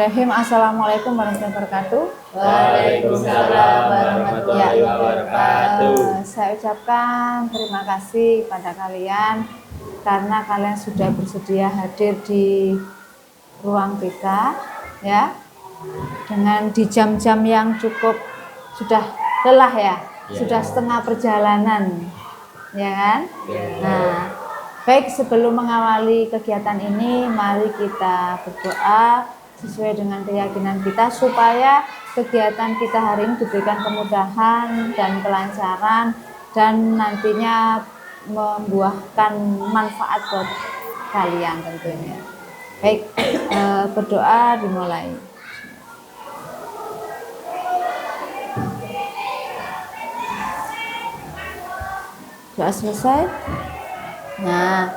Bismillahirrahmanirrahim. Assalamualaikum warahmatullahi wabarakatuh. Waalaikumsalam warahmatullahi wabarakatuh. Saya ucapkan terima kasih pada kalian karena kalian sudah bersedia hadir di ruang BK, ya, dengan di jam-jam yang cukup sudah lelah ya, sudah setengah perjalanan, ya kan? Nah, baik, sebelum mengawali kegiatan ini, mari kita berdoa sesuai dengan keyakinan kita supaya kegiatan kita hari ini diberikan kemudahan dan kelancaran dan nantinya membuahkan manfaat buat kalian tentunya. Baik, berdoa dimulai. Doa selesai. Nah,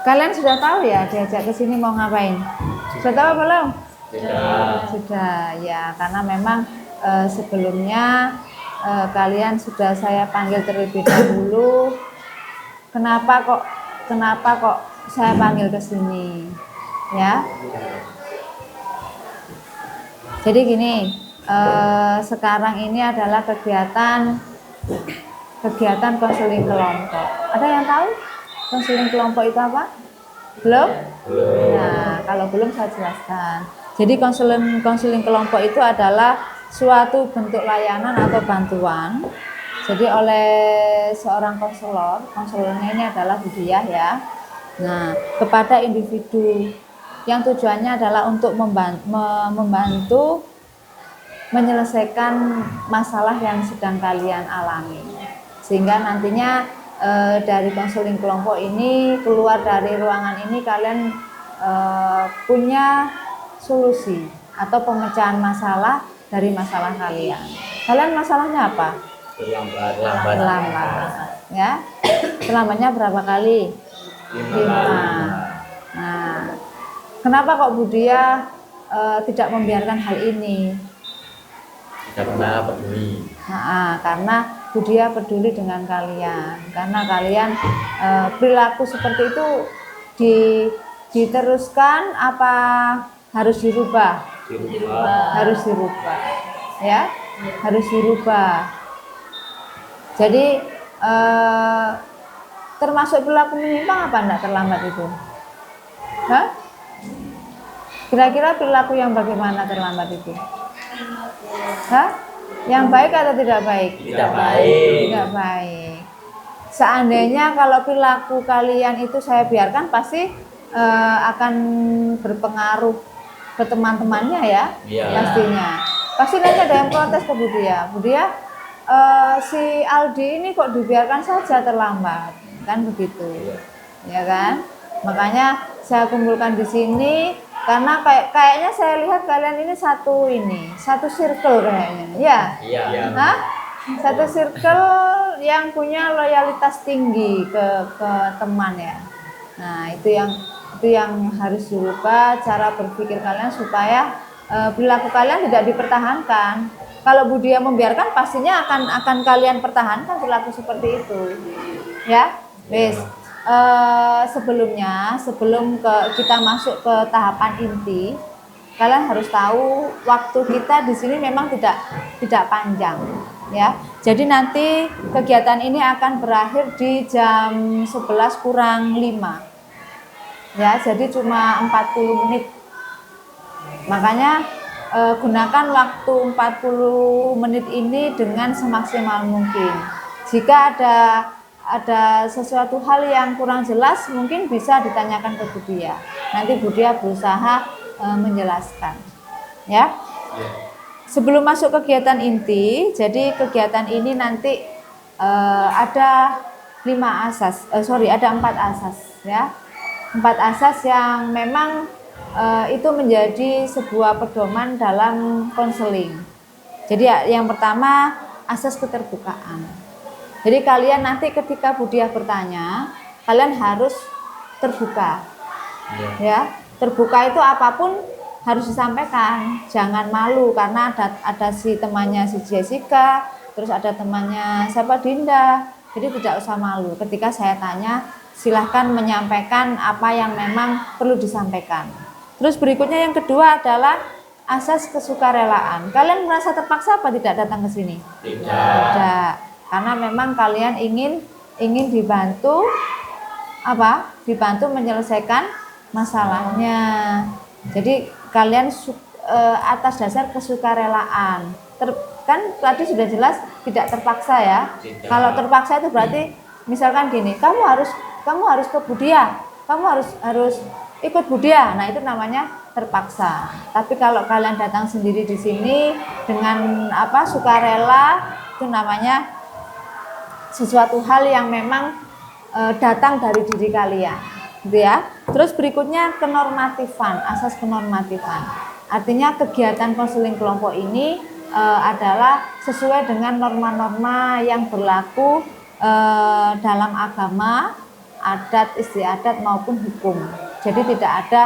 kalian sudah tahu ya diajak ke sini mau ngapain? Sudah tahu belum? Sudah ya, karena memang sebelumnya kalian sudah saya panggil terlebih dahulu. Kenapa kok saya panggil ke sini? Ya. Jadi gini, sekarang ini adalah kegiatan konseling kelompok. Ada yang tahu konseling kelompok itu apa? Belum? Nah, kalau belum saya jelaskan. Jadi konseling kelompok itu adalah suatu bentuk layanan atau bantuan. Jadi oleh seorang konselornya ini adalah Budiah ya. Nah, kepada individu yang tujuannya adalah untuk membantu menyelesaikan masalah yang sedang kalian alami. Sehingga nantinya dari konseling kelompok ini, keluar dari ruangan ini kalian punya solusi atau pemecahan masalah dari masalah kalian. Kalian masalahnya apa? Terlambat. Ya. Terlambatnya berapa kali? 5. Nah, kenapa kok Budiah tidak membiarkan hal ini? Karena peduli. Karena Budiah peduli dengan kalian. Karena kalian perilaku seperti itu diteruskan apa harus dirubah? Harus dirubah. Ya, harus dirubah. Jadi termasuk perilaku menyimpang apa enggak terlambat itu? Hah? Kira-kira perilaku yang bagaimana terlambat itu? Hah? Yang baik atau tidak baik? Tidak baik. Tidak baik. Seandainya kalau perilaku kalian itu saya biarkan pasti akan berpengaruh ke teman-temannya ya, pastinya. Pasti nanti ada yang protes ke Budiah, si Aldi ini kok dibiarkan saja terlambat, kan begitu, ya kan? Makanya saya kumpulkan di sini karena kayaknya saya lihat kalian ini satu circle kayaknya, ya? Iya. Hah? Satu circle yang punya loyalitas tinggi ke teman ya. Nah, itu yang harus dirubah cara berpikir kalian supaya perilaku kalian tidak dipertahankan. Kalau Budiah membiarkan pastinya akan kalian pertahankan perilaku seperti itu. Ya, wes. Sebelum kita masuk ke tahapan inti, kalian harus tahu waktu kita di sini memang tidak panjang, ya. Jadi nanti kegiatan ini akan berakhir di jam 11 kurang 5. Ya, jadi cuma 40 menit. Makanya gunakan waktu 40 menit ini dengan semaksimal mungkin. Jika ada sesuatu hal yang kurang jelas mungkin bisa ditanyakan ke Budiah. Nanti Budiah berusaha menjelaskan. Ya. Sebelum masuk kegiatan inti, jadi kegiatan ini nanti ada 4 asas ya. 4 asas yang memang itu menjadi sebuah pedoman dalam konseling. Jadi yang pertama asas keterbukaan. Jadi kalian nanti ketika Budiah bertanya, kalian harus terbuka. Ya, terbuka itu apapun harus disampaikan. Jangan malu karena ada si temannya si Jessica, terus ada temannya siapa Dinda. Jadi tidak usah malu. Ketika saya tanya, silahkan menyampaikan apa yang memang perlu disampaikan. Terus berikutnya yang kedua adalah asas kesukarelaan. Kalian merasa terpaksa apa tidak datang ke sini? Tidak. Tidak. Karena memang kalian ingin dibantu apa? Dibantu menyelesaikan masalahnya. Jadi kalian atas dasar kesukarelaan. Kan tadi sudah jelas tidak terpaksa ya. Tidak. Kalau terpaksa itu berarti misalkan gini, kamu harus ke Budia, kamu harus ikut Budia. Nah, itu namanya terpaksa. Tapi kalau kalian datang sendiri di sini dengan apa? Sukarela, itu namanya sesuatu hal yang memang datang dari diri kalian, gitu ya. Terus berikutnya kenormatifan, asas kenormatifan. Artinya kegiatan konseling kelompok ini adalah sesuai dengan norma-norma yang berlaku dalam agama, adat istiadat maupun hukum. Jadi tidak ada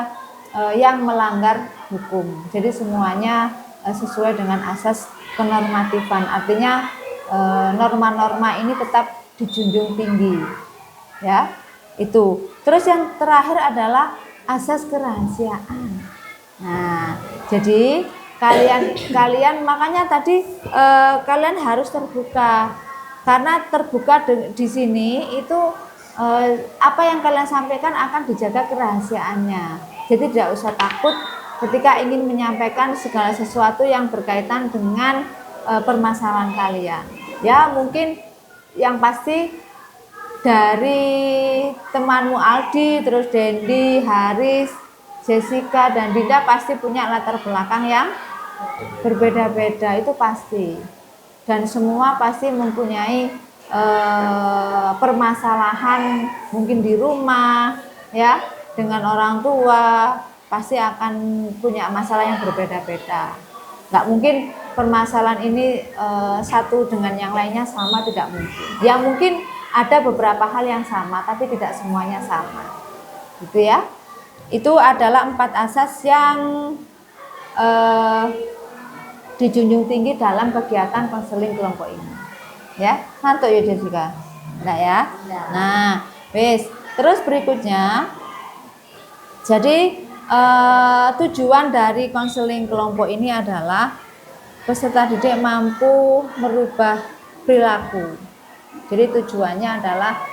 yang melanggar hukum. Jadi semuanya sesuai dengan asas kenormatifan. Artinya norma-norma ini tetap dijunjung tinggi. Ya, itu. Terus yang terakhir adalah asas kerahasiaan. Nah, jadi kalian makanya tadi kalian harus terbuka, karena terbuka di sini itu apa yang kalian sampaikan akan dijaga kerahasiaannya. Jadi tidak usah takut ketika ingin menyampaikan segala sesuatu yang berkaitan dengan permasalahan kalian. Ya, mungkin yang pasti dari temanmu Aldi, terus Dendi, Haris, Jessica, dan Dinda pasti punya latar belakang yang berbeda-beda, itu pasti. Dan semua pasti mempunyai permasalahan mungkin di rumah, ya, dengan orang tua, pasti akan punya masalah yang berbeda-beda. Nggak mungkin permasalahan ini satu dengan yang lainnya sama, tidak mungkin. Ya mungkin ada beberapa hal yang sama, tapi tidak semuanya sama, gitu ya. Itu adalah 4 asas yang dijunjung tinggi dalam kegiatan konseling kelompok ini. Ya, ngantuk ya Jessica? Enggak ya? Nah, wes. Terus berikutnya, jadi tujuan dari konseling kelompok ini adalah peserta didik mampu merubah perilaku. Jadi tujuannya adalah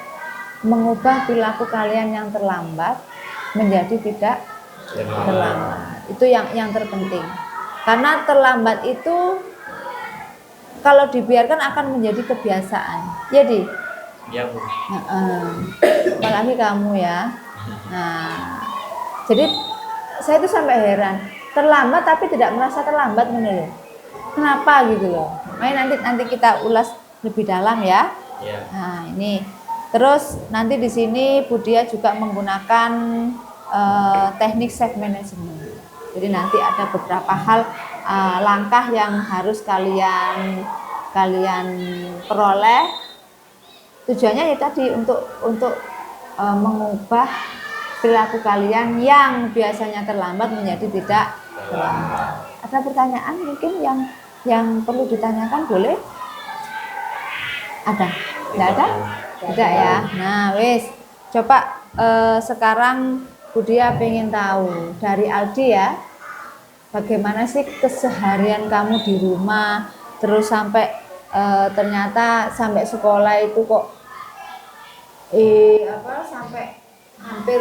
mengubah perilaku kalian yang terlambat menjadi tidak terlambat. Itu yang terpenting. Karena terlambat itu kalau dibiarkan akan menjadi kebiasaan. Jadi, Ya, Bu. apalagi kamu ya. Nah, jadi saya itu sampai heran, terlambat tapi tidak merasa terlambat menurut. Kenapa gitu loh? Nanti kita ulas lebih dalam ya. Ya. Nah, ini. Terus nanti di sini Budia juga menggunakan teknik self management. Jadi nanti ada beberapa hal langkah yang harus kalian peroleh. Tujuannya ya tadi untuk mengubah perilaku kalian yang biasanya terlambat menjadi tidak terlambat. Ada pertanyaan mungkin yang perlu ditanyakan, boleh? Ada? Tidak ada? Tidak ya. Nah, wes. Coba sekarang Budia pengen tahu dari Aldi ya, bagaimana sih keseharian kamu di rumah, terus sampai ternyata sampai sekolah itu kok sampai hampir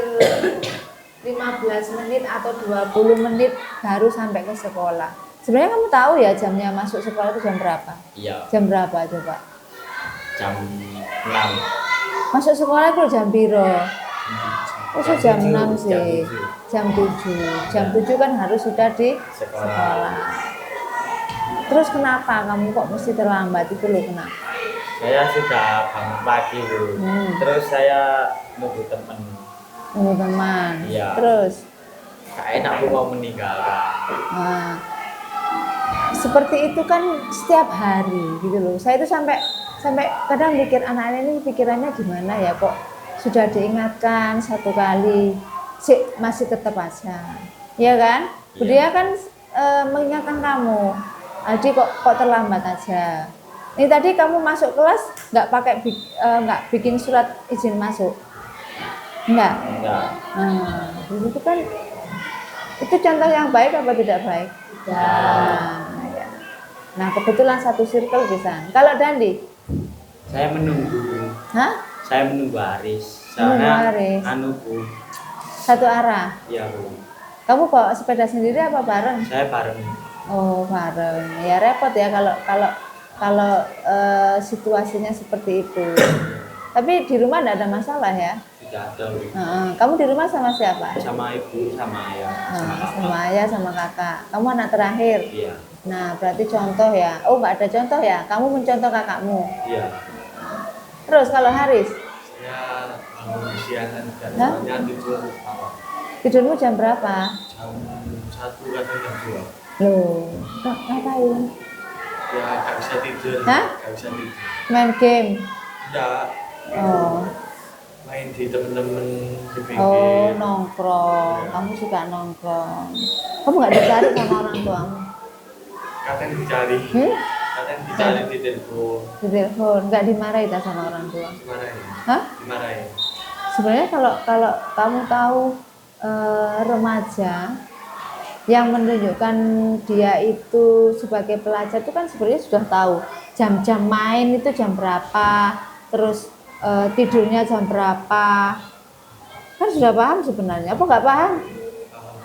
15 menit atau 20 menit baru sampai ke sekolah. Sebenarnya kamu tahu ya jamnya masuk sekolah itu jam berapa? Iya. Jam berapa coba? Jam 6. Masuk sekolah itu jam piro? Oh, jam 6 sih. Jam 7. Jam 7 kan harus sudah di sekolah. Terus kenapa kamu kok mesti terlambat itu loh, kenapa? Saya sudah bangun pagi, Bu. Terus saya nunggu teman. Nunggu teman. Iya. Terus? Gak enak Bu mau meninggalkan. Nah, seperti itu kan setiap hari gitu loh. Saya itu sampai kadang mikir anak ini pikirannya gimana ya, kok sudah diingatkan satu kali masih tetap aja, ya kan? Dia kan mengingatkan kamu, Aldi kok terlambat aja. Ini tadi kamu masuk kelas nggak bikin surat izin masuk, enggak? Enggak. Nah, itu kan itu contoh yang baik apa tidak baik? Ya. Nah, kebetulan satu circle bisa. Kalau Dandi? Saya menunggu. Hah? Saya menunggu Aris. Menunggu Soalnya Aris. anu Bu. Satu arah. Iya Bu. Kamu bawa sepeda sendiri apa bareng? Saya bareng. Oh, bareng. Ya repot ya kalau situasinya seperti itu. Tapi di rumah tidak ada masalah ya? Tidak ada Bu. Kamu di rumah sama siapa? Sama ibu, sama ayah, sama kakak. Sama ayah, sama kakak. Kamu anak terakhir? Iya. Nah, berarti contoh ya. Oh, nggak ada contoh ya? Kamu mencontoh kakakmu? Iya. Terus kalau Haris? Saya bangun siangan dan Hah? soalnya tidur malam. Tidurmu jam berapa? Jam 1 kadang jam 2. Loh, ngapain? Ya nggak bisa tidur. Hah? Nggak bisa tidur. Main game? Ya Oh, main di temen-temen di pinggir. oh nongkrong. Kamu suka nongkrong. Kamu nggak dicari sama orang tuamu? Kadang dicari. Kadang dicari di telepon. Di telepon, nggak dimarahi tak sama orang tua? Dimarahin. Hah? Dimarahin. Sebenarnya kalau kamu tahu remaja yang menunjukkan dia itu sebagai pelajar itu kan sebenarnya sudah tahu jam-jam main itu jam berapa, terus tidurnya jam berapa, kan sudah paham sebenarnya. Apa nggak paham?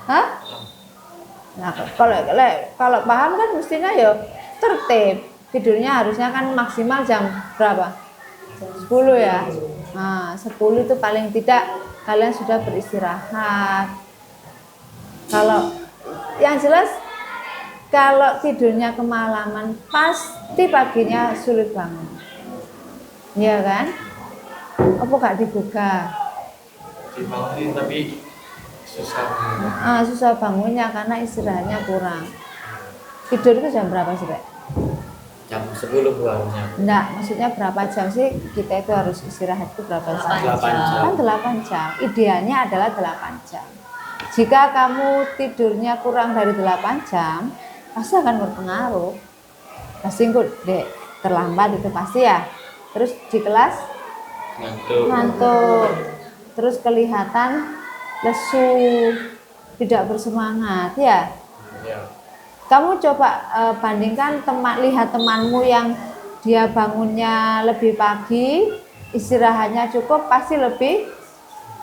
Hah? Nah, kalau paham kan mestinya ya tertib. Tidurnya harusnya kan maksimal jam berapa? 10 ya. Nah, 10 itu paling tidak kalian sudah beristirahat. Kalau yang jelas kalau tidurnya kemalaman pasti paginya sulit bangun. Iya kan? Apa gak dibuka? Dibangunin tapi susah bangun. Susah bangunnya karena istirahatnya kurang. Tidur itu jam berapa sih, Pak? Jam 10 Bu harusnya. Enggak, maksudnya berapa jam sih kita itu harus istirahat itu berapa jam? 8 jam. Kan 8 jam. Idealnya adalah 8 jam. Jika kamu tidurnya kurang dari 8 jam, pasti akan berpengaruh. Pasti dek terlambat itu pasti ya. Terus di kelas ngantuk. Terus kelihatan lesu, tidak bersemangat ya. Iya. Kamu coba bandingkan lihat temanmu yang dia bangunnya lebih pagi, istirahatnya cukup, pasti lebih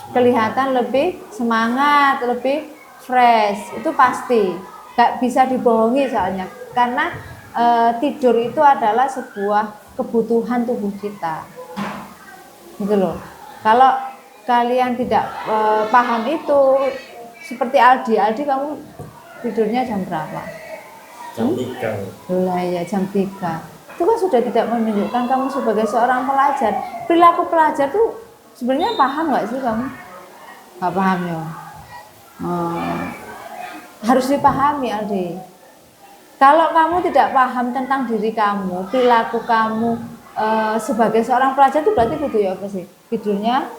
kelihatan lebih semangat, lebih fresh. Itu pasti, gak bisa dibohongi soalnya. Karena tidur itu adalah sebuah kebutuhan tubuh kita. Gitu loh. Kalau kalian tidak paham itu, seperti Aldi kamu tidurnya jam berapa? Jam 3. Lah ya jam 3. Itu kan sudah tidak menunjukkan kamu sebagai seorang pelajar. Perilaku pelajar tuh sebenarnya paham nggak sih kamu? Nggak paham ya. Harus dipahami Aldi. Kalau kamu tidak paham tentang diri kamu, perilaku kamu sebagai seorang pelajar itu berarti butuh ya apa sih? Tidurnya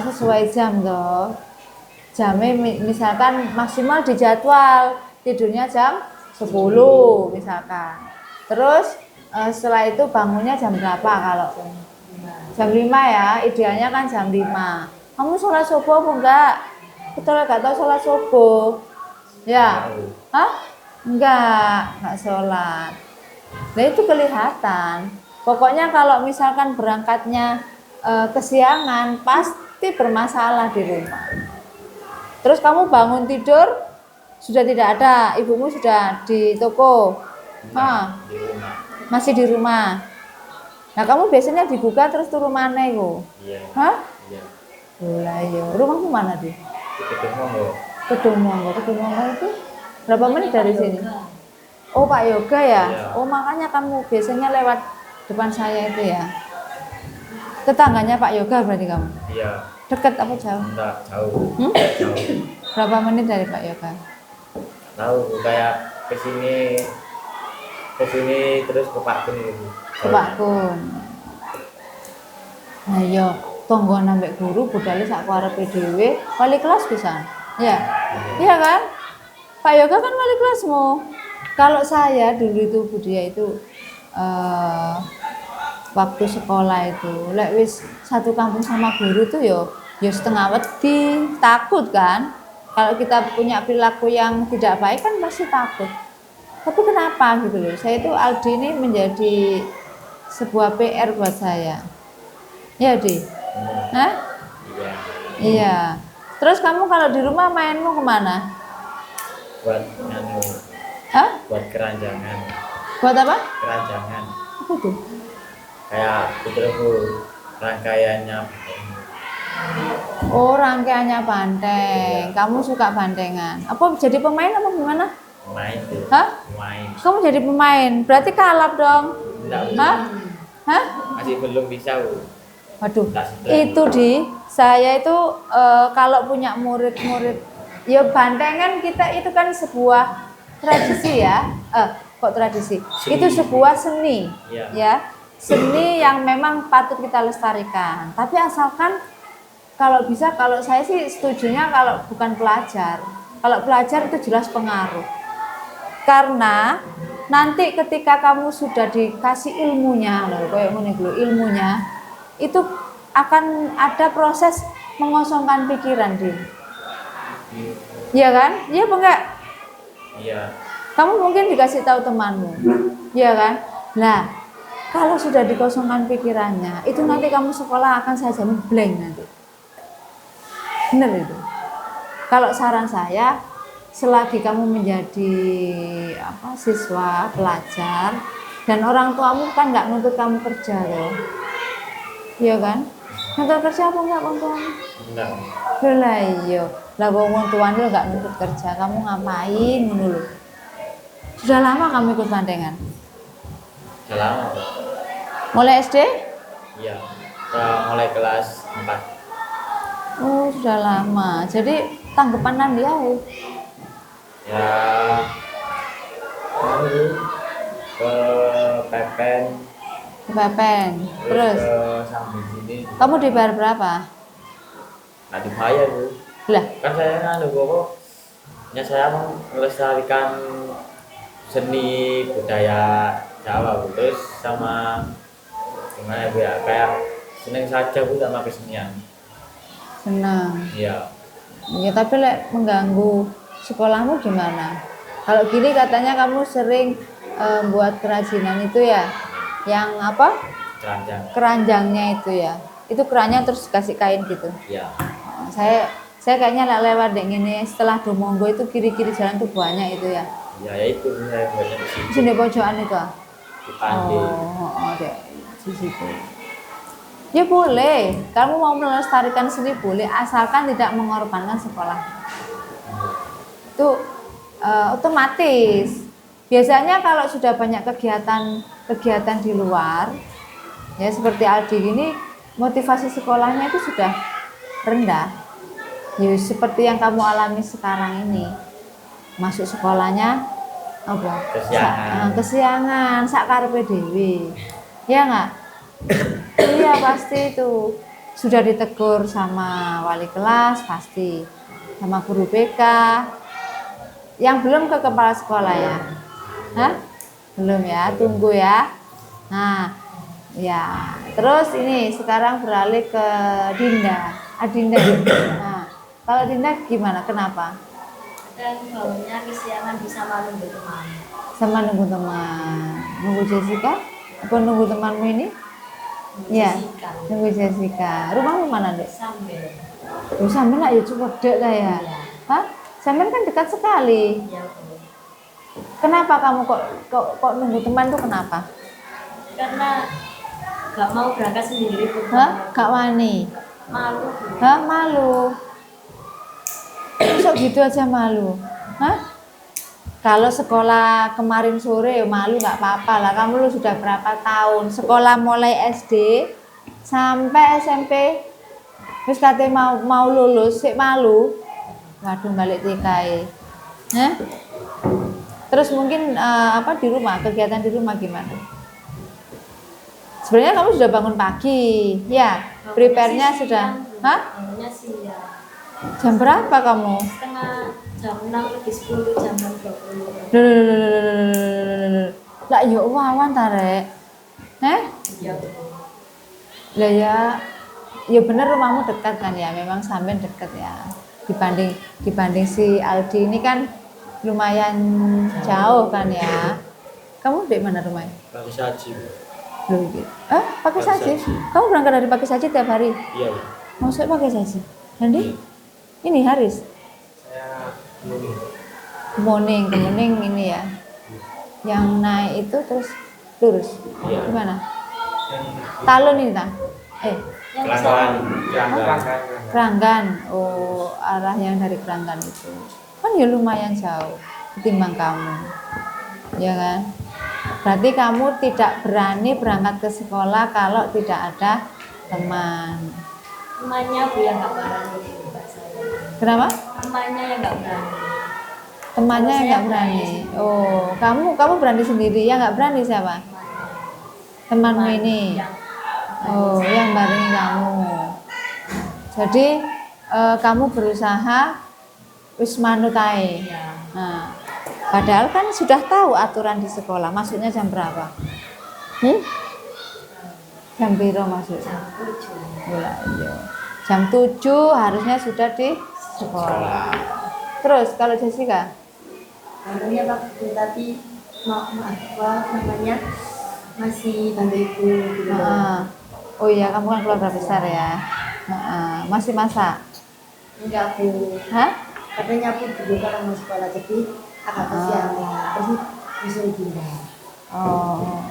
sesuai jam toh. Jamnya misalkan maksimal di jadwal tidurnya jam 10 misalkan. Terus setelah itu bangunnya jam berapa? Kalau jam 5 ya, idealnya kan jam 5. Kamu sholat subuh apa enggak? Betul enggak tahu sholat subuh? Ya? Hah? Enggak sholat. Nah itu kelihatan. Pokoknya kalau misalkan berangkatnya kesiangan pasti bermasalah di rumah. Terus kamu bangun tidur sudah tidak ada, ibumu sudah di toko, Di rumah. masih di rumah. Nah kamu biasanya dibuka terus turun mana itu? Iya. Hah? Iya. Lah yo, rumahmu mana di? Di Kedung Kedung itu berapa menit dari sini? Oh Pak Yoga ya? Iya. Oh makanya kamu biasanya lewat depan saya itu ya? Tetangganya Pak Yoga berarti kamu? Iya. Dekat apa jauh? Enggak, jauh. Jauh. Berapa menit dari Pak Yoga? Tahu kayak ke sini terus ke Pak Kun itu. Ke Pak Kun. Nah yo, tonggo nambah guru budale sak arepe dhewe, wali kelas bisa. Ya. Iya kan? Pak Yoga kan wali kelasmu. Kalau saya dulu itu Budia itu waktu sekolah itu lek wis satu kampung sama guru tuh yo setengah wedi, takut kan? Kalau kita punya perilaku yang tidak baik kan pasti takut. Tapi kenapa gitu loh? Saya itu Aldi ini menjadi sebuah PR buat saya. Ya, Di. Hah? Iya. Iya. Terus kamu kalau di rumah mainmu kemana? Buat nganu, Hah? buat keranjangan. Buat apa? Keranjangan. Apa itu? Kayak itu rangkaiannya. Oh, rangkaiannya banteng. Kamu suka bantengan. Apa jadi pemain apa gimana? Main tuh. Hah? Main. Kamu jadi pemain. Berarti kalap dong. Enggak, Hah? Hah? masih belum bisa, Bu. Waduh. Tak sedang. Itu di saya itu kalau punya murid-murid ya bantengan kita itu kan sebuah tradisi ya. Kok tradisi? Seni. Itu sebuah seni. Iya. Ya. Seni yang memang patut kita lestarikan. Tapi asalkan kalau bisa, kalau saya sih setujunya kalau bukan pelajar. Kalau pelajar itu jelas pengaruh. Karena nanti ketika kamu sudah dikasih ilmunya, loh, kayak ngene lho, ilmunya, itu akan ada proses mengosongkan pikiran, Din. Iya kan? Iya apa enggak? Iya. Kamu mungkin dikasih tahu temanmu. Iya kan? Nah, kalau sudah dikosongkan pikirannya, itu nanti kamu sekolah akan saya jamin blank nanti. Benar itu. Kalau saran saya, selagi kamu menjadi siswa, pelajar, dan orang tuamu kan nggak nuntut kamu kerja loh, iya kan? Nuntut kerja apa nggak orang tuamu? Enggak. Lah iya, lah orang tuamu nggak nuntut kerja, kamu ngapain dulu? Sudah lama kamu ikut bandengan? Sudah lama, Bu. Mulai SD? Iya. Mulai kelas 4. Oh, sudah lama. Jadi tanggapan nanti ya? Ya, ke Pepen, Pepen. Terus ke sambil sini. kamu dibayar berapa? Nggak dibayar, Bu. Lah, Kan saya nganu pokoknya saya mau melestarikan seni budaya Jawa, Bu. Terus sama gimana, Bu, ya, kayak seneng saja, Bu, sama kesenian. senang. Iya. Ya, tapi mengganggu sekolahmu gimana? Kalau gini katanya kamu sering buat kerajinan itu ya, yang apa? Keranjang. Keranjangnya itu ya. Itu kerannya terus kasih kain gitu. Iya. Saya kayaknya lewat dek gini setelah Domonggo itu kiri-kiri jalan tuh banyak itu ya. Iya, ya itu saya buatnya di situ. Sini pojokan itu. Di Pandi. Oh, dek di situ. Ya boleh, kamu mau melestarikan seni boleh, asalkan tidak mengorbankan sekolah. Itu otomatis. Biasanya kalau sudah banyak kegiatan di luar, ya seperti Aldi ini, motivasi sekolahnya itu sudah rendah. Ya seperti yang kamu alami sekarang ini, masuk sekolahnya apa? Kesiangan, sak karepe dhewe. Ya enggak? Iya pasti itu. Sudah ditegur sama wali kelas pasti, sama guru BK. Yang belum ke kepala sekolah ya? Hah? Belum ya, tunggu ya. Nah, ya. Terus ini sekarang beralih ke Dinda. Adinda. Nah, kalau Dinda gimana? Kenapa? Dan baunya kesiangan bisa malu teman. Sama nunggu teman. Nunggu Jessica? Apa nunggu temanmu ini? Ya, nunggu Jessica. Rumahmu mana, Dek? Sambil. Oh, sambil lah ya cukup dek lah ya. Hah? Sambil kan dekat sekali. Ya, Bu. Kenapa kamu kok nunggu teman tuh kenapa? Karena gak mau berangkat sendiri, Bu. Hah? Gak wani? Malu, Bu. Hah? Malu? Masuk gitu aja malu? Hah? Kalau sekolah kemarin sore ya malu nggak apa-apa lah. Kamu lu sudah berapa tahun sekolah mulai SD sampai SMP, terus katanya mau lulus sih malu. Waduh balik TKI. Hah? Terus mungkin di rumah, kegiatan di rumah gimana? Sebenarnya kamu sudah bangun pagi, ya? Prepare-nya sudah. Hah? Bangunnya siang. Jam berapa kamu? Setengah jam 6 lebih 10, jam 6.20. Lah ya wawan tarek. Iya, Bu. Lah ya bener rumahmu dekat kan ya, memang sampean dekat ya. dibanding dibanding si Aldi ini kan lumayan jauh kan ya. Kamu di mana rumahnya? Pakai saji. Loh, gitu. Pakai Pakai saji? saji. Kamu berangkat dari pakai saji tiap hari? Iya, Bu. Maksudnya pakai saji? Nanti? Ini Haris? Saya belum. Kemuning ini ya. Yang naik itu terus lurus. Iya. Gimana? Talun ini tak? Yang Keranggan. Keranggan. Oh, arah yang dari Keranggan itu. Kan ya lumayan jauh ketimbang kamu. Ya kan? Berarti kamu tidak berani berangkat ke sekolah kalau tidak ada teman. temannya Bu yang nggak berani Mbak saya. Kenapa? Temannya yang nggak berani. Temannya yang Kalau saya nggak berani. Oh, kamu berani sendiri. Yang nggak berani siapa? Temanmu ini. Yang Oh, yang barengi kamu. Jadi kamu berusaha wis manut ae. ya, Nah, padahal kan sudah tahu aturan di sekolah. Masuknya jam berapa? Jam piro masuknya? Iya. Jam 7 harusnya sudah di sekolah. Terus kalau Jessica? Bantunya waktu tadi apa namanya masih bantu ibu gitu. Oh iya, kamu kan keluarga besar ya. Masih masak? Enggak Bu. Hah? Katanya aku dulu kalau mau sekolah jadi agak kesiangan. Terus disuruh pindah. Oh.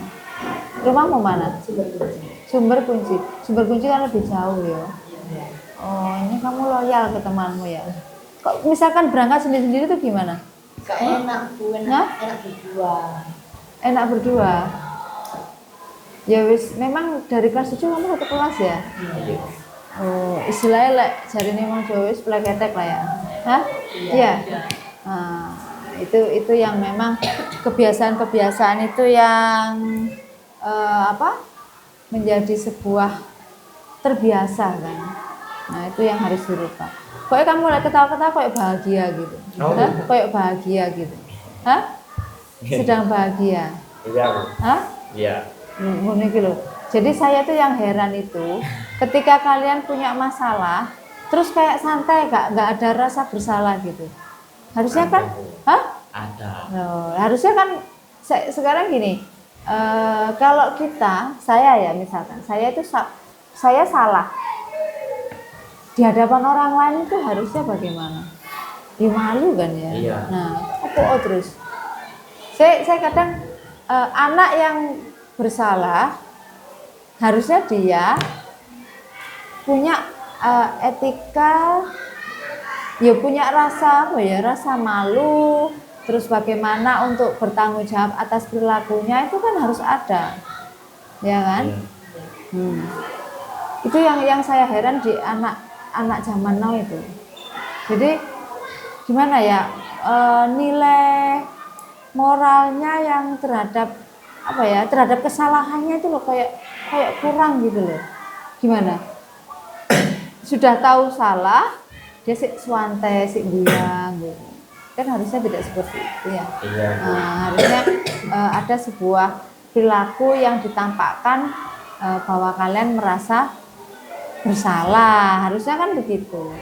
Rumahmu mana? Sumber kunci. Sumber kunci kan lebih jauh ya. Oh, ini kamu loyal ke temanmu ya. Kok misalkan berangkat sendiri-sendiri tuh gimana? Gak enak Bu, Hah? enak berdua. Enak berdua. Ya wis, memang dari kelas 7 kamu satu kelas ya? Iya. Oh, istilahnya lek jari ini mau Jawa wis pleketek lah ya. Hah? Iya. Nah, itu yang memang kebiasaan-kebiasaan itu yang menjadi sebuah terbiasa kan. Nah, itu yang harus dirubah. Kok kamu lek ketawa-ketawa kayak bahagia gitu. Oh. Hah? Kayak bahagia gitu. Hah? Sedang bahagia. Iya, Bu. Hah? Iya. Ngono iki lho. Jadi saya tuh yang heran itu ketika kalian punya masalah terus kayak santai nggak ada rasa bersalah gitu. Harusnya kan, Ada. Loh, harusnya kan sekarang gini. Kalau saya ya misalkan, saya salah di hadapan orang lain itu harusnya bagaimana? Ya malu kan ya. Iya. Nah, terus. Saya kadang anak yang bersalah harusnya dia punya etika, ya punya rasa malu, terus bagaimana untuk bertanggung jawab atas perilakunya itu kan harus ada, ya kan? Iya. Itu yang saya heran di anak zaman now itu. Jadi gimana ya, nilai moralnya yang terhadap kesalahannya itu loh kayak kurang gitu loh. Gimana? Sudah tahu salah, dia sik suante, sik bilang gitu. Kan harusnya tidak seperti itu ya. Iya. Harusnya ada sebuah perilaku yang ditampakkan bahwa kalian merasa bersalah. Harusnya kan begitu.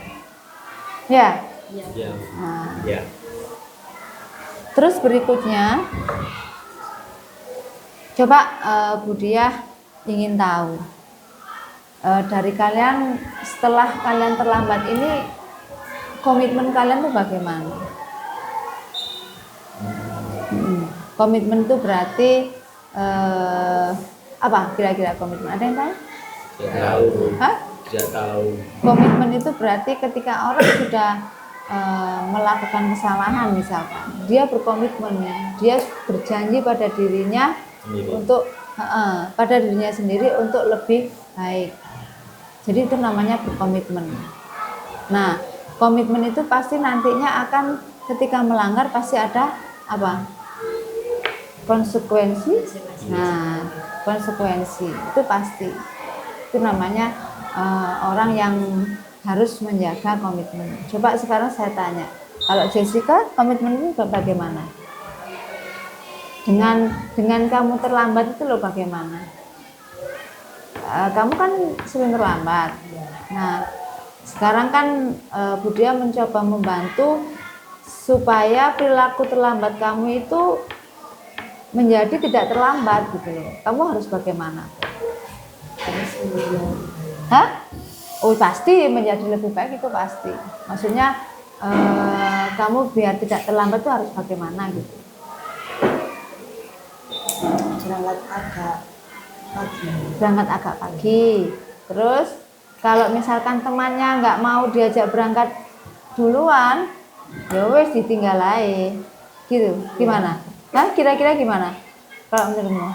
Ya. Iya. Nah, Iya. terus berikutnya, coba Bu Diah ingin tahu dari kalian setelah kalian terlambat ini komitmen kalian tuh bagaimana? Komitmen itu berarti apa kira-kira komitmen? Ada yang tahu? Tidak tahu. Hah? Tidak tahu. Komitmen itu berarti ketika orang sudah melakukan kesalahan misalkan, dia berkomitmen, dia berjanji pada dirinya Sendiri. untuk pada dirinya sendiri untuk lebih baik. Jadi itu namanya berkomitmen. Nah, komitmen itu pasti nantinya akan ketika melanggar pasti ada apa? Konsekuensi. Nah, konsekuensi itu pasti. Itu namanya orang yang harus menjaga komitmen. Coba sekarang saya tanya, kalau Jessica komitmen itu bagaimana? Dengan kamu terlambat itu loh bagaimana? Kamu kan sering terlambat. Nah, Sekarang kan Bu Dia mencoba membantu supaya perilaku terlambat kamu itu menjadi tidak terlambat gitu loh. Kamu harus bagaimana? Hah? Oh pasti menjadi lebih baik itu pasti. Maksudnya kamu biar tidak terlambat tuh harus bagaimana gitu. Berangkat agak pagi. Terus kalau misalkan temannya nggak mau diajak berangkat duluan, ya wes ditinggal aja. Gitu. Gimana? Nah, kira-kira gimana? Kalau menurutmu?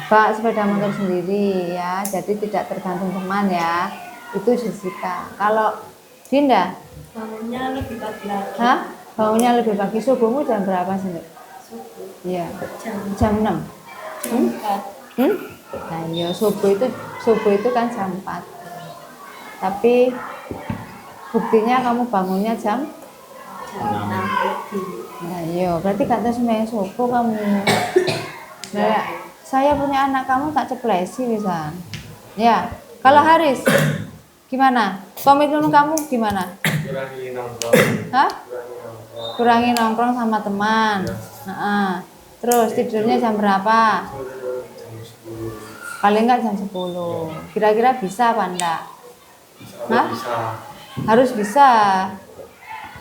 Bawa sepeda motor sendiri ya. Jadi tidak tergantung teman ya. Itu Jessica. Kalau Dinda? Bangunnya lebih pagi lagi. Hah? Bangunnya lebih pagi. Subuhmu jam berapa sih? Subuh. Iya. Jam Jam 6. jam 4. Nah, iya subuh itu kan jam 4. Tapi buktinya kamu bangunnya jam 6 lebih. nah, iya, berarti gak tahu semuanya subuh kamu. Nah, saya punya anak kamu tak ceplesi bisa. Ya, kalau Haris gimana? Komitmen kamu gimana? Kurangi nongkrong. Hah? Kurangi nongkrong sama teman. Nah, terus tidurnya jam berapa? Paling enggak jam 10. Kira-kira bisa apa enggak? Hah? Harus bisa.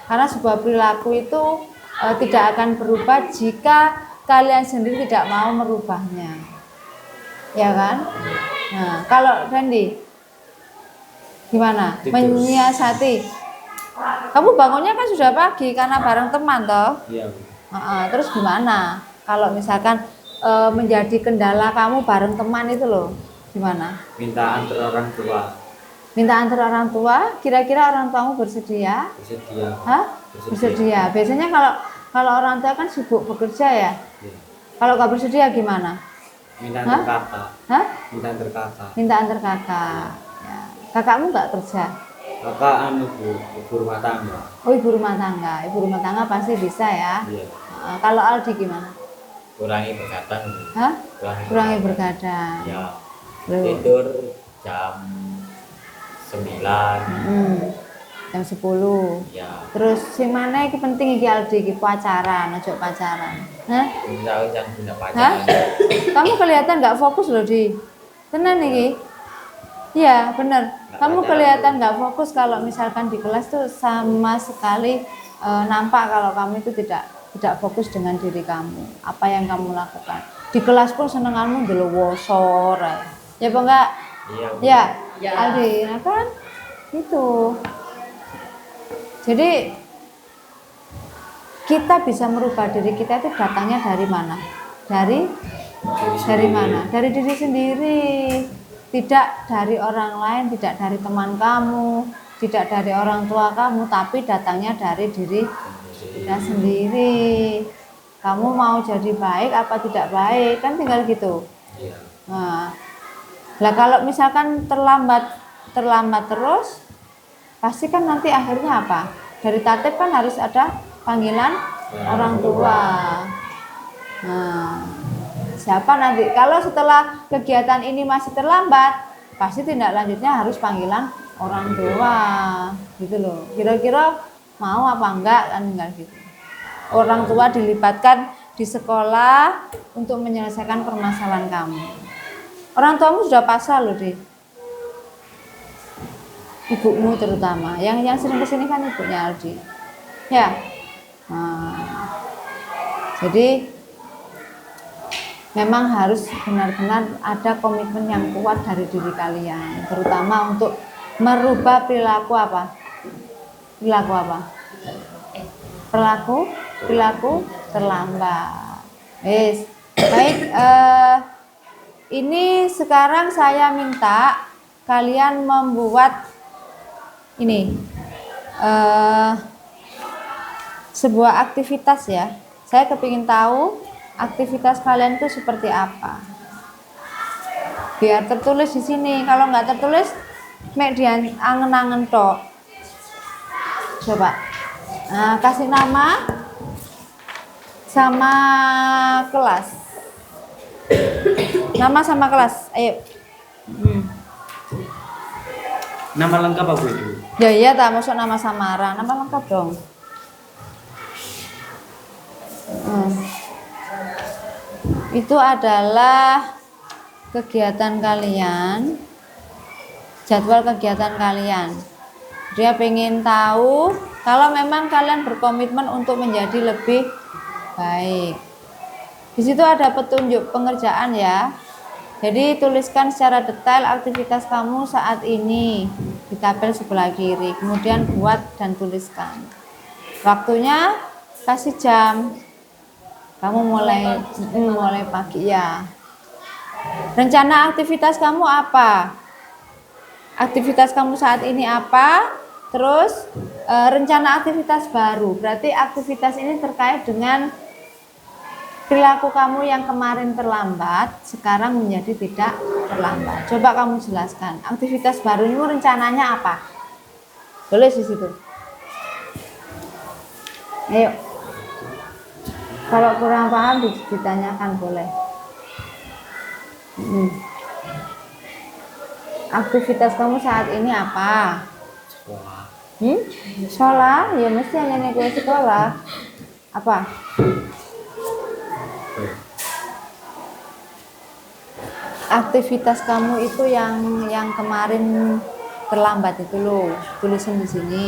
Karena sebuah perilaku itu tidak akan berubah jika kalian sendiri tidak mau merubahnya. Ya kan? Nah, kalau Randy gimana? Menyiasati. Kamu bangunnya kan sudah pagi karena bareng teman toh? Iya. Terus gimana? Kalau misalkan menjadi kendala kamu bareng teman itu loh, gimana? Minta antar orang tua. Minta antar orang tua, kira-kira orang tuamu bersedia? Bersedia. Hah? Bersedia. Biasanya kalau orang tua kan sibuk bekerja ya. Iya. Kalau nggak bersedia gimana? Minta antar kakak. Hah? Minta antar kakak. Minta antar kakak. Ya. Kakakmu nggak kerja? Kakak ibu rumah tangga. Oh, ibu rumah tangga. Ibu rumah tangga pasti bisa ya. Iya. Kalau Aldi gimana? Kurangi begadang. Hah? Kurangi bergadang. Ya. Loh. Tidur jam 9. Jam 10. Ya. Terus sing mana iki penting iki Aldi iki pacaran, ojo pacaran. Hah? Tahu yang punya Hah? pacar. Kamu kelihatan nggak fokus loh di. Tenan iki. Iya, bener. Kamu kelihatan nggak fokus kalau misalkan di kelas tuh sama sekali nampak kalau kamu itu tidak fokus dengan diri kamu. Apa yang kamu lakukan. Di kelas pun senenganmu ndelowosor. Ya apa enggak? Iya. Ya, Aldi, nah kan itu. Jadi kita bisa merubah diri kita itu datangnya dari mana? Dari mana? Dari diri sendiri. Tidak dari orang lain, tidak dari teman kamu, tidak dari orang tua kamu, tapi datangnya dari diri kita sendiri. Kamu mau jadi baik apa tidak baik, kan tinggal gitu. Iya. Nah, kalau misalkan terlambat terus, pasti kan nanti akhirnya apa? Dari tatib kan harus ada panggilan orang tua. Nah, siapa nanti? Kalau setelah kegiatan ini masih terlambat, pasti tindak lanjutnya harus panggilan orang tua, gitu loh. Kira-kira mau apa enggak kan enggak gitu. Orang tua dilibatkan di sekolah untuk menyelesaikan permasalahan kamu. Orang tuamu sudah pasrah loh, Di. Ibumu terutama, yang sering kesini kan ibunya Aldi. Ya. Nah, jadi memang harus benar-benar ada komitmen yang kuat dari diri kalian, terutama untuk merubah perilaku apa? Perilaku terlambat. Baik, ini sekarang saya minta kalian membuat ini sebuah aktivitas ya. Saya kepingin tahu aktivitas kalian itu seperti apa. Biar tertulis di sini. Kalau nggak tertulis, mek diangen-angen tok. Coba. Nah, kasih nama sama kelas. Nama sama kelas. Ayo. Nama lengkap apa itu? Ya iya tak masuk nama samaran, nama lengkap dong. Hmm. Itu adalah kegiatan kalian, jadwal kegiatan kalian. Dia pengen tahu kalau memang kalian berkomitmen untuk menjadi lebih baik. Di situ ada petunjuk pengerjaan ya. Jadi tuliskan secara detail aktivitas kamu saat ini di tabel sebelah kiri. Kemudian buat dan tuliskan. Waktunya kasih jam. Kamu mulai pagi ya. Rencana aktivitas kamu apa? Aktivitas kamu saat ini apa? Terus rencana aktivitas baru. Berarti aktivitas ini terkait dengan perilaku kamu yang kemarin terlambat, sekarang menjadi tidak terlambat. Coba kamu jelaskan, aktivitas barumu rencananya apa? Tulis di situ. Ayo. Kalau kurang paham ditanyakan boleh. Aktivitas kamu saat ini apa? Sekolah. Sekolah? Ya mesti hanya gue sekolah. Apa? Aktivitas kamu itu yang kemarin terlambat itu loh, tulisin di sini.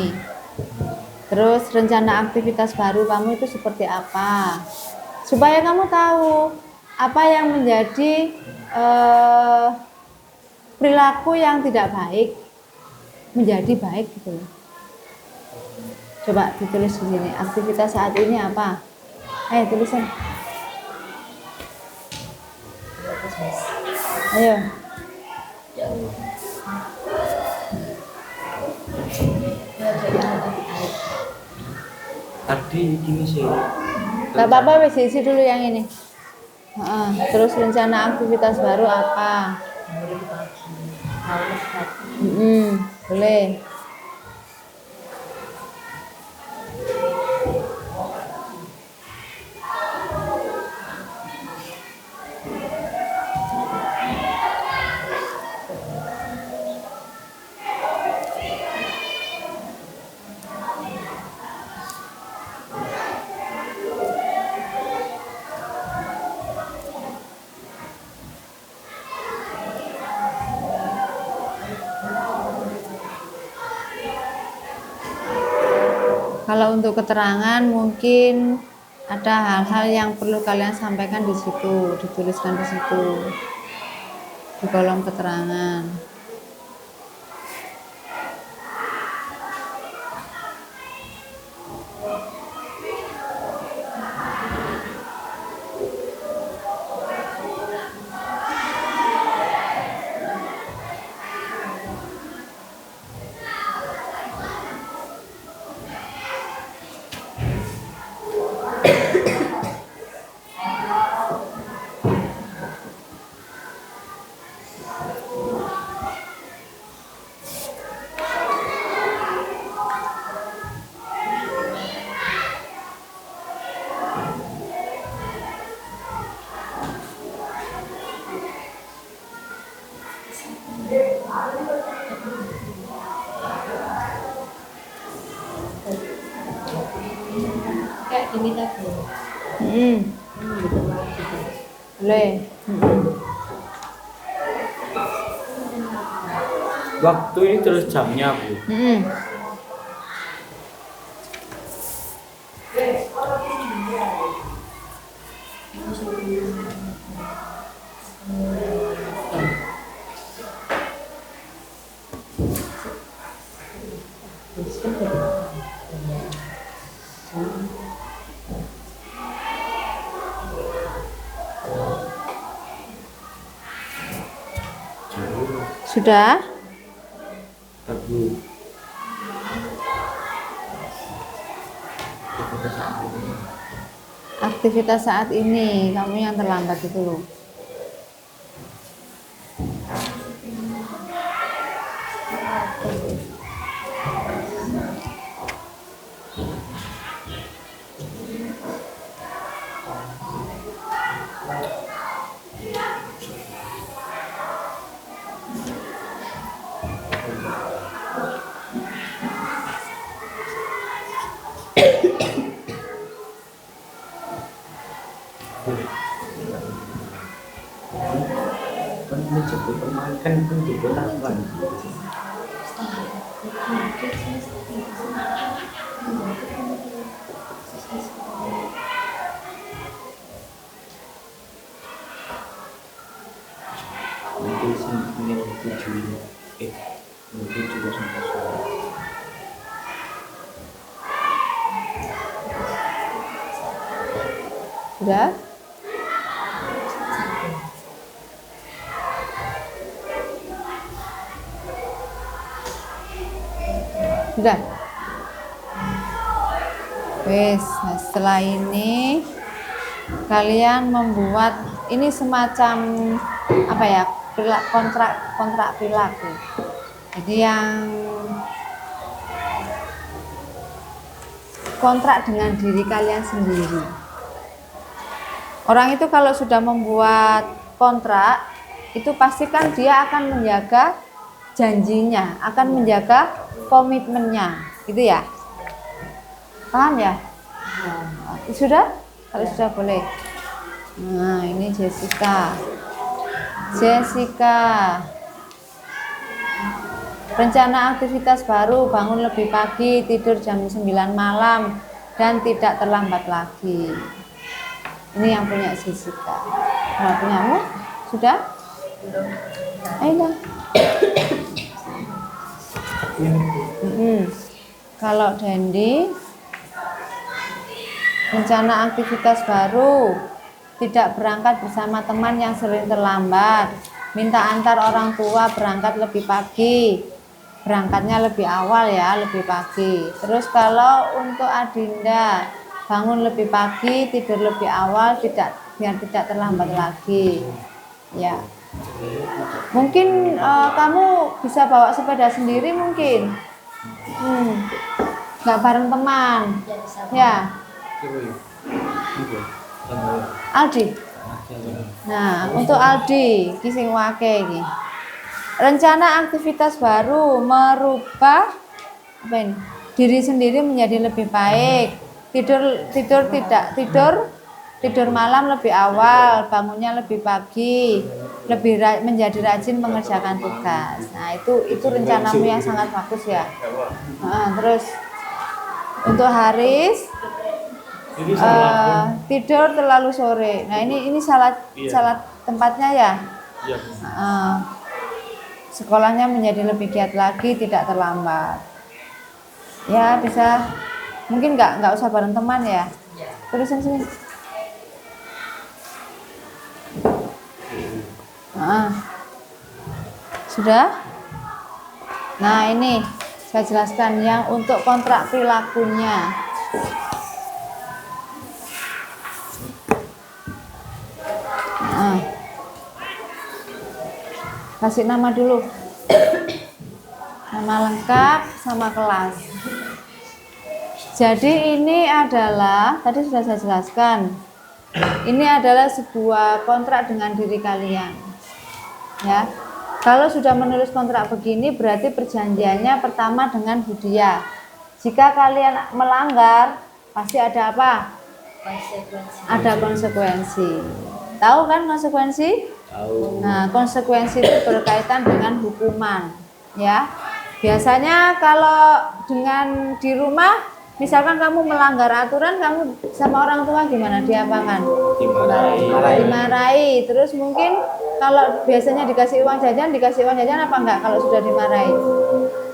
Terus rencana aktivitas baru kamu itu seperti apa? Supaya kamu tahu apa yang menjadi perilaku yang tidak baik menjadi baik gitu loh. Coba ditulis di sini. Aktivitas saat ini apa? Tulisin. Ayo. Tadi gini sih. Gak apa-apa, wis isi dulu yang ini. Terus rencana aktivitas baru apa? Boleh. Kalau untuk keterangan mungkin ada hal-hal yang perlu kalian sampaikan di situ, dituliskan di situ di kolom keterangan. Kayak gini tadi. Boleh. Waktu ini terus jamnya, Bu. Sudah? Tapi Aktivitas saat ini kamu yang terlambat itu loh. menjemput teman kan menjemput teman. Mungkin sini tujuh mungkin juga sampai sore. Sudah? Sudah? Wes, nah setelah ini kalian membuat ini semacam apa ya, kontrak perilaku. Jadi yang kontrak dengan diri kalian sendiri. Orang itu kalau sudah membuat kontrak, itu pasti kan dia akan menjaga janjinya, akan menjaga komitmennya, gitu ya. Paham ya? Sudah? Kalau sudah boleh. Nah, ini Jessica. Rencana aktivitas baru, bangun lebih pagi, tidur jam 9 malam, dan tidak terlambat lagi. Ini yang punya Jessica. Kalau punyamu? Sudah? Ayo. Kalau Dendi, rencana aktivitas baru, tidak berangkat bersama teman yang sering terlambat, minta antar orang tua berangkat lebih pagi, berangkatnya lebih awal ya, lebih pagi. Terus kalau untuk Adinda, bangun lebih pagi, tidur lebih awal, biar tidak terlambat lagi. Ya, mungkin kamu bisa bawa sepeda sendiri mungkin, nggak bareng teman, ya. Aldi. Nah, untuk Aldi, kising wake iki. Rencana aktivitas baru merubah apa ini? Diri sendiri menjadi lebih baik. Tidur malam lebih awal, bangunnya lebih pagi, menjadi rajin mengerjakan tugas. Nah, itu rencanamu yang sangat bagus ya. Nah, terus untuk Haris, tidur terlalu sore. Nah, ini salah tempatnya ya. Sekolahnya menjadi lebih giat lagi, tidak terlambat. Ya, bisa. Mungkin nggak usah bareng teman ya. Terusin sini. Sudah? Nah, ini saya jelaskan yang untuk kontrak perilakunya. Kasih nama dulu, nama lengkap sama kelas. Jadi ini adalah, tadi sudah saya jelaskan, ini adalah sebuah kontrak dengan diri kalian ya. Kalau sudah menulis kontrak begini, berarti perjanjiannya pertama dengan Budia. Jika kalian melanggar, pasti ada apa? Ada konsekuensi. Tahu kan konsekuensi? Nah, konsekuensi itu berkaitan dengan hukuman, ya. Biasanya kalau dengan di rumah, misalkan kamu melanggar aturan, kamu sama orang tua gimana? Diapakan? Dimarahi. Terus mungkin kalau biasanya dikasih uang jajan apa enggak kalau sudah dimarahi?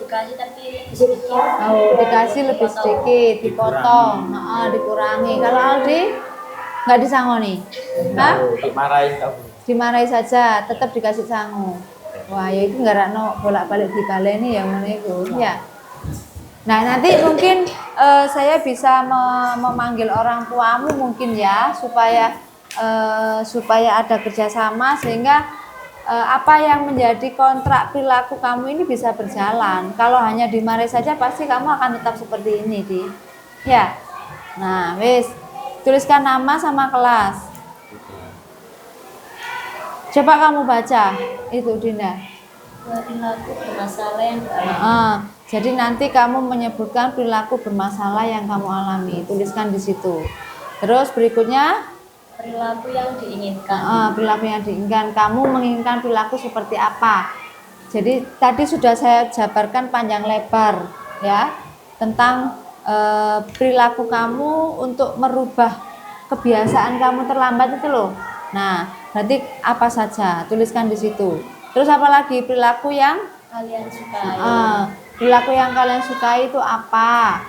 Dikasih tapi sedikit. Oh, dikasih lebih sedikit, dipotong, dikurangi. Kalau Aldi nggak disangoni? Hah? Dimarahi saja, tetap dikasih sangu. Wah, ya itu nggak rano bolak-balik dibaleni yang mana itu, ya. Nah, nanti mungkin saya bisa memanggil orang tuamu mungkin ya, supaya ada kerjasama sehingga apa yang menjadi kontrak perilaku kamu ini bisa berjalan. Kalau hanya dimarahi saja, pasti kamu akan tetap seperti ini, Di. Ya. Nah, wis, tuliskan nama sama kelas. Coba kamu baca itu, Dinda. Perilaku bermasalah yang Jadi nanti kamu menyebutkan perilaku bermasalah yang kamu alami, tuliskan di situ. Terus berikutnya perilaku yang diinginkan. Perilaku yang diinginkan. Kamu menginginkan perilaku seperti apa? Jadi tadi sudah saya jabarkan panjang lebar ya tentang perilaku kamu untuk merubah kebiasaan kamu terlambat itu loh. Nah, berarti apa saja? Tuliskan di situ. Terus apa lagi? Perilaku yang Kalian sukai. Perilaku yang kalian sukai itu apa?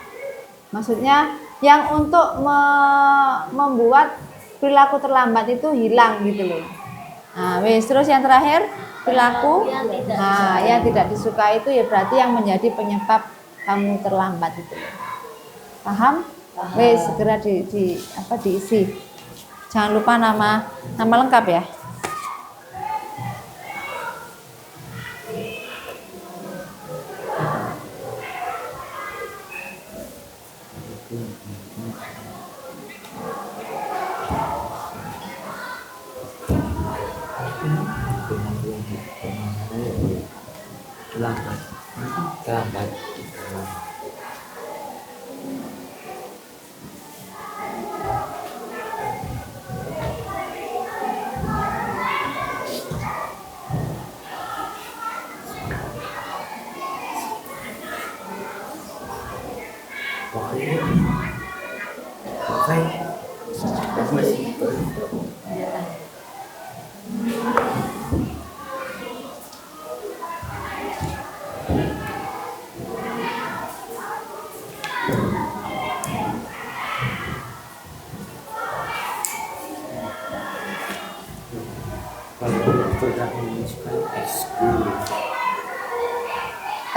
Maksudnya yang untuk membuat perilaku terlambat itu hilang gitu loh. Nah, wes terus yang terakhir perilaku yang tidak disukai itu ya berarti yang menjadi penyebab kamu terlambat itu. Paham? Wes segera diisi. Jangan lupa nama lengkap ya. Terlambat.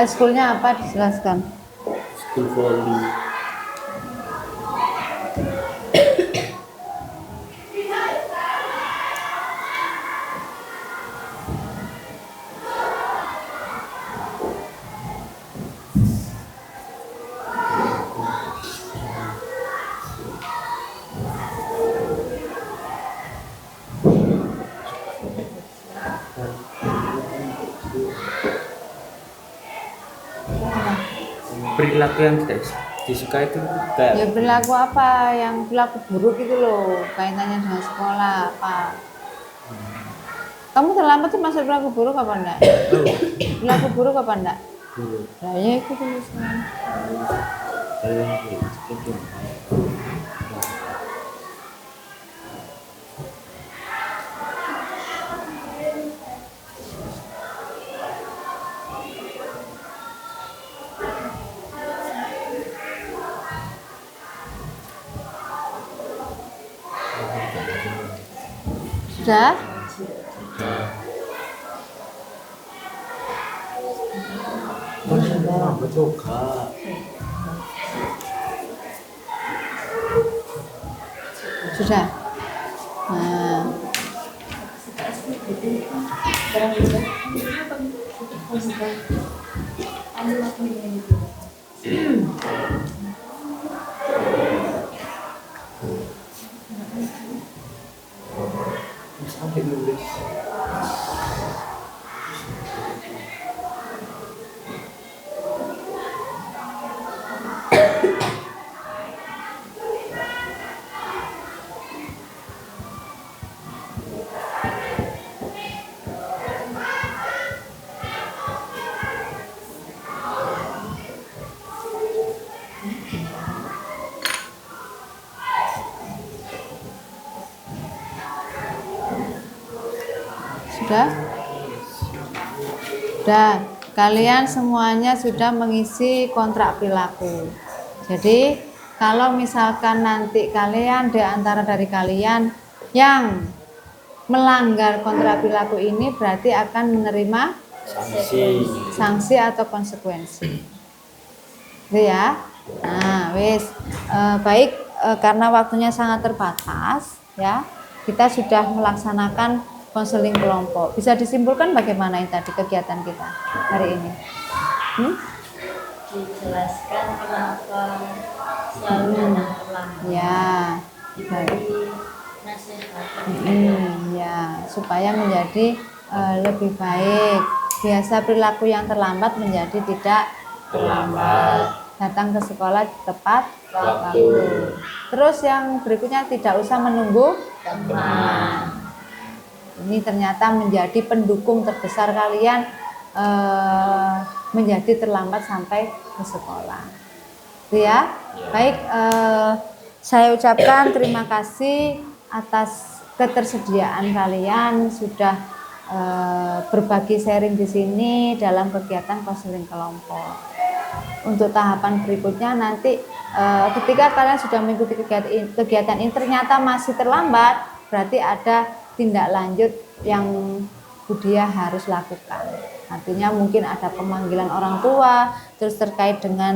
Ekskulnya apa dijelaskan? School volley. Perilaku yang tidak disukai itu kayak Ya perilaku apa? Yang perilaku buruk itu loh, kaitannya dengan sekolah apa? Kamu terlambat tuh masuk perilaku buruk apa enggak? Perilaku buruk apa enggak? buruk. Nah, ya itu tulisan. Sudah? Betul. Sudah. Nah, Sampai nulis. sudah? Sudah. Kalian semuanya sudah mengisi kontrak perilaku. Jadi, kalau misalkan nanti kalian di antara dari kalian yang melanggar kontrak perilaku ini berarti akan menerima sanksi atau konsekuensi. Itu ya. Nah, wis baik karena waktunya sangat terbatas ya. Kita sudah melaksanakan konseling kelompok. Bisa disimpulkan bagaimana ini tadi kegiatan kita hari ini? Dijelaskan kenapa selalu datang terlambat. Ya. Diberi nasihat. Ya, supaya menjadi lebih baik. Biasa perilaku yang terlambat menjadi tidak terlambat. Datang ke sekolah tepat waktu. Terus yang berikutnya tidak usah menunggu teman. Ini ternyata menjadi pendukung terbesar kalian menjadi terlambat sampai ke sekolah. Itu ya. Baik, saya ucapkan terima kasih atas ketersediaan kalian sudah berbagi sharing di sini dalam kegiatan konseling kelompok. Untuk tahapan berikutnya nanti ketika kalian sudah mengikuti kegiatan ini ternyata masih terlambat, berarti ada tindak lanjut yang Budia harus lakukan. Artinya mungkin ada pemanggilan orang tua, terus terkait dengan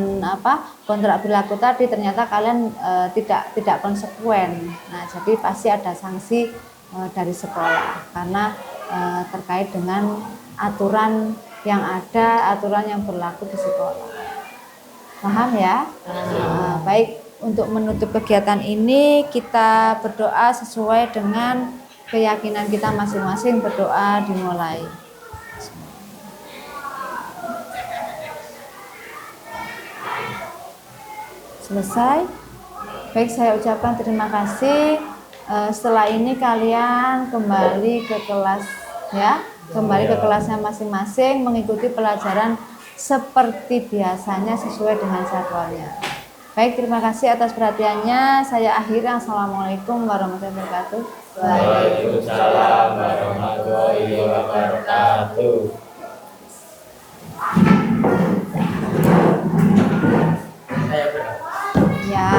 kontrak berlaku tadi ternyata kalian tidak konsekuen. Nah, jadi pasti ada sanksi dari sekolah karena terkait dengan aturan yang ada, aturan yang berlaku di sekolah. Paham ya? Baik, untuk menutup kegiatan ini kita berdoa sesuai dengan keyakinan kita masing-masing. Berdoa dimulai. Selesai. Baik, saya ucapkan terima kasih. Setelah ini kalian kembali ke kelas ya, kembali ke kelasnya masing-masing mengikuti pelajaran seperti biasanya sesuai dengan jadwalnya. Baik, terima kasih atas perhatiannya. Saya akhiri. Assalamualaikum warahmatullahi wabarakatuh. Waalaikumsalam warahmatullahi wabarakatuh. Ya.